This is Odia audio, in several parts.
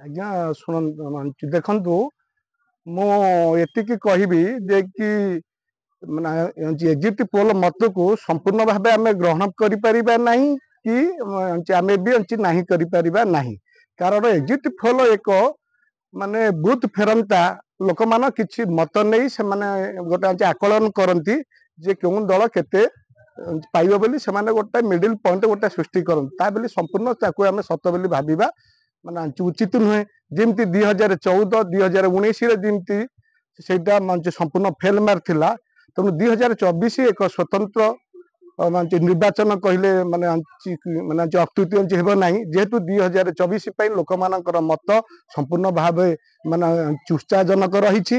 ଆଜ୍ଞା ଦେଖନ୍ତୁ ମୁଁ ଏତିକି କହିବି ଯେ କି ମାନେ ଏକ୍ଜିଟ୍ ପୋଲ୍ ମତକୁ ସମ୍ପୂର୍ଣ୍ଣ ଭାବେ ଆମେ ଗ୍ରହଣ କରିପାରିବା ନାହିଁ କି ଆମେ ବି ନାହିଁ କରିପାରିବା ନାହିଁ। କାରଣ ଏକ୍ଜିଟ୍ ପୋଲ୍ ଏକ ମାନେ ବୁଥ୍ ଫେରନ୍ତା ଲୋକମାନ କିଛି ମତ ନେଇ ସେମାନେ ଗୋଟେ ଆକଳନ କରନ୍ତି ଯେ କେଉଁ ଦଳ କେତେ ପାଇବ ବୋଲି ସେମାନେ ଗୋଟେ ମିଡିଲ୍ ପଏଣ୍ଟ ଗୋଟେ ସୃଷ୍ଟି କରନ୍ତି। ତା ବୋଲି ସମ୍ପୂର୍ଣ୍ଣ ତାକୁ ଆମେ ସତ ବୋଲି ଭାବିବା ମାନେ ଉଚିତ ନୁହେଁ। ଯେମିତି 2014 2019 ଯେମିତି ସେଇଟା ସମ୍ପୂର୍ଣ୍ଣ ଫେଲ୍ ମାରିଥିଲା, ତେଣୁ 2024 ଏକ ସ୍ୱତନ୍ତ୍ର ନିର୍ବାଚନ କହିଲେ ମାନେ ଅତ୍ୟୁକ୍ତି ହେବ ନାହିଁ। ଯେହେତୁ 2024 ପାଇଁ ଲୋକମାନଙ୍କର ମତ ସମ୍ପୂର୍ଣ୍ଣ ଭାବେ ମାନେ ଉତ୍ସାହଜନକ ରହିଛି।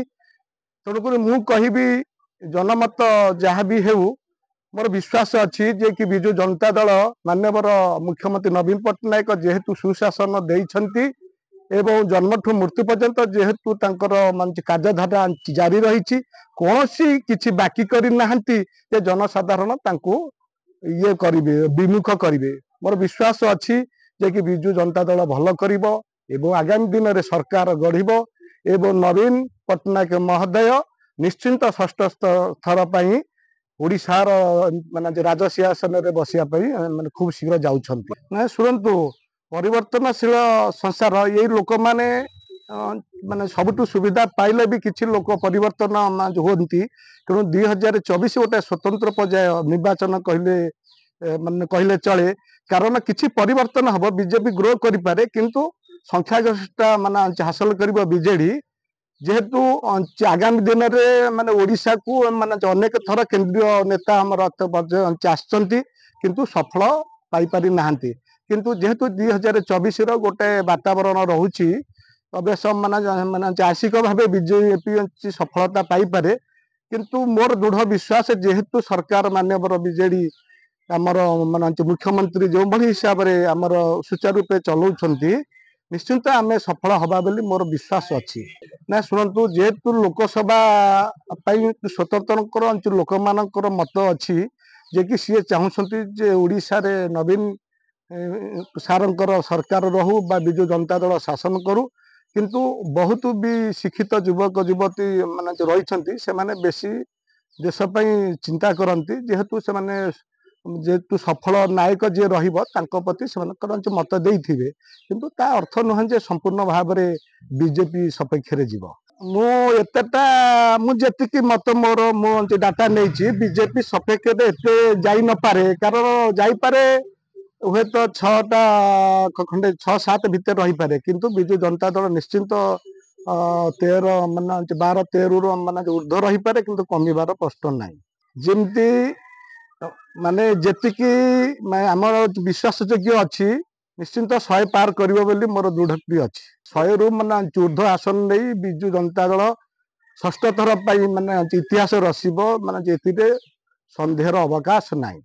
ତେଣୁକରି ମୁଁ କହିବି ଜନମତ ଯାହା ବି ହେଉ ମୋର ବିଶ୍ୱାସ ଅଛି ଯେ କି ବିଜୁ ଜନତା ଦଳ ମାନ୍ୟବର ମୁଖ୍ୟମନ୍ତ୍ରୀ ନବୀନ ପଟ୍ଟନାୟକ ଯେହେତୁ ସୁଶାସନ ଦେଇଛନ୍ତି ଏବଂ ଜନ୍ମଠୁ ମୃତ୍ୟୁ ପର୍ଯ୍ୟନ୍ତ ଯେହେତୁ ତାଙ୍କର କାର୍ଯ୍ୟଧାରା ଜାରି ରହିଛି, କୌଣସି କିଛି ବାକି କରିନାହାନ୍ତି ଯେ ଜନସାଧାରଣ ତାଙ୍କୁ ଇଏ କରିବେ, ବିମୁଖ କରିବେ। ମୋର ବିଶ୍ୱାସ ଅଛି ଯେ କି ବିଜୁ ଜନତା ଦଳ ଭଲ କରିବ ଏବଂ ଆଗାମୀ ଦିନରେ ସରକାର ଗଢ଼ିବ ଏବଂ ନବୀନ ପଟ୍ଟନାୟକ ମହୋଦୟ ନିଶ୍ଚିନ୍ତ ଷଷ୍ଠ ଥର ପାଇଁ ଓଡ଼ିଶାର ମାନେ ରାଜସିଂହାସନରେ ବସିବା ପାଇଁ ମାନେ ଖୁବ୍ ଶୀଘ୍ର ଯାଉଛନ୍ତି। ନା ଶୁଣନ୍ତୁ, ପରିବର୍ତ୍ତନଶୀଳ ସଂସାର ଏଇ ଲୋକମାନେ ମାନେ ସବୁଠୁ ସୁବିଧା ପାଇଲେ ବି କିଛି ଲୋକ ପରିବର୍ତ୍ତନ ହୁଅନ୍ତି। ତେଣୁ 2024 ଗୋଟେ ସ୍ୱତନ୍ତ୍ର ପର୍ଯ୍ୟାୟ ନିର୍ବାଚନ କହିଲେ ଚଳେ। କାରଣ କିଛି ପରିବର୍ତ୍ତନ ହବ, ବିଜେପି ଗ୍ରୋ କରିପାରେ କିନ୍ତୁ ସଂଖ୍ୟାଗରିଷ୍ଠତା ମାନେ ହାସଲ କରିବ ବିଜେଡି। ଯେହେତୁ ଆଗାମୀ ଦିନରେ ମାନେ ଓଡ଼ିଶାକୁ ମାନେ ଅନେକ ଥର କେନ୍ଦ୍ରୀୟ ନେତା ଆମର ଆସିଛନ୍ତି କିନ୍ତୁ ସଫଳ ପାଇପାରି ନାହାନ୍ତି। କିନ୍ତୁ ଯେହେତୁ 2024 ଗୋଟେ ବାତାବରଣ ରହୁଛି, ଅବଶ୍ୟ ଆଂଶିକ ଭାବେ ବିଜେପି ସଫଳତା ପାଇପାରେ। କିନ୍ତୁ ମୋର ଦୃଢ଼ ବିଶ୍ୱାସ ଯେହେତୁ ସରକାର ମାନ୍ୟବର ବିଜେଡି ଆମର ମୁଖ୍ୟମନ୍ତ୍ରୀ ଯେଉଁଭଳି ହିସାବରେ ଆମର ସୁଚାରୁ ରୂପେ ଚଲାଉଛନ୍ତି, ନିଶ୍ଚିନ୍ତ ଆମେ ସଫଳ ହବା ବୋଲି ମୋର ବିଶ୍ୱାସ ଅଛି। ନା ଶୁଣନ୍ତୁ, ଯେହେତୁ ଲୋକସଭା ପାଇଁ ସ୍ୱତନ୍ତ୍ରଙ୍କର ଲୋକମାନଙ୍କର ମତ ଅଛି ଯେ କି ସିଏ ଚାହୁଁଛନ୍ତି ଯେ ଓଡ଼ିଶାରେ ନବୀନ ସାରଙ୍କର ସରକାର ରହୁ ବା ବିଜୁ ଜନତା ଦଳ ଶାସନ କରୁ। କିନ୍ତୁ ବହୁତ ବି ଶିକ୍ଷିତ ଯୁବକ ଯୁବତୀ ମାନେ ରହିଛନ୍ତି, ସେମାନେ ବେଶୀ ଦେଶ ପାଇଁ ଚିନ୍ତା କରନ୍ତି। ଯେହେତୁ ସଫଳ ନାୟକ ଯିଏ ରହିବ ତାଙ୍କ ପ୍ରତି ସେମାନଙ୍କର ମତ ଦେଇଥିବେ, କିନ୍ତୁ ତା ଅର୍ଥ ନୁହେଁ ଯେ ସମ୍ପୂର୍ଣ୍ଣ ଭାବରେ ବିଜେପି ସପକ୍ଷରେ ଯିବ। ମୁଁ ଯେତିକି ମତ ମୁଁ ଡାଟା ନେଇଛି, ବିଜେପି ସପକ୍ଷରେ ଏତେ ଯାଇ ନପାରେ। କାରଣ ଯାଇପାରେ ହୁଏତ 6-7 ଭିତରେ ରହିପାରେ, କିନ୍ତୁ ବିଜୁ ଜନତା ଦଳ ନିଶ୍ଚିନ୍ତ 12-13ରୁ ଉର୍ଦ୍ଧ୍ୱ ରହିପାରେ, କିନ୍ତୁ କମିବାର ପ୍ରଶ୍ନ ନାହିଁ। ଯେମିତି ଯେତିକି ଆମର ବିଶ୍ୱାସ ଯୋଗ୍ୟ ଅଛି, ନିଶ୍ଚିନ୍ତ 100 ପାର କରିବ ବୋଲି ମୋର ଦୃଢ଼ୋକ୍ତି ଅଛି। 100ରୁ ଉର୍ଦ୍ଧ୍ୱ ଆସନ ନେଇ ବିଜୁ ଜନତା ଦଳ ଷଷ୍ଠ ଥର ପାଇଁ ଇତିହାସ ରଚିବ, ଏଥିରେ ସନ୍ଦେହର ଅବକାଶ ନାହିଁ।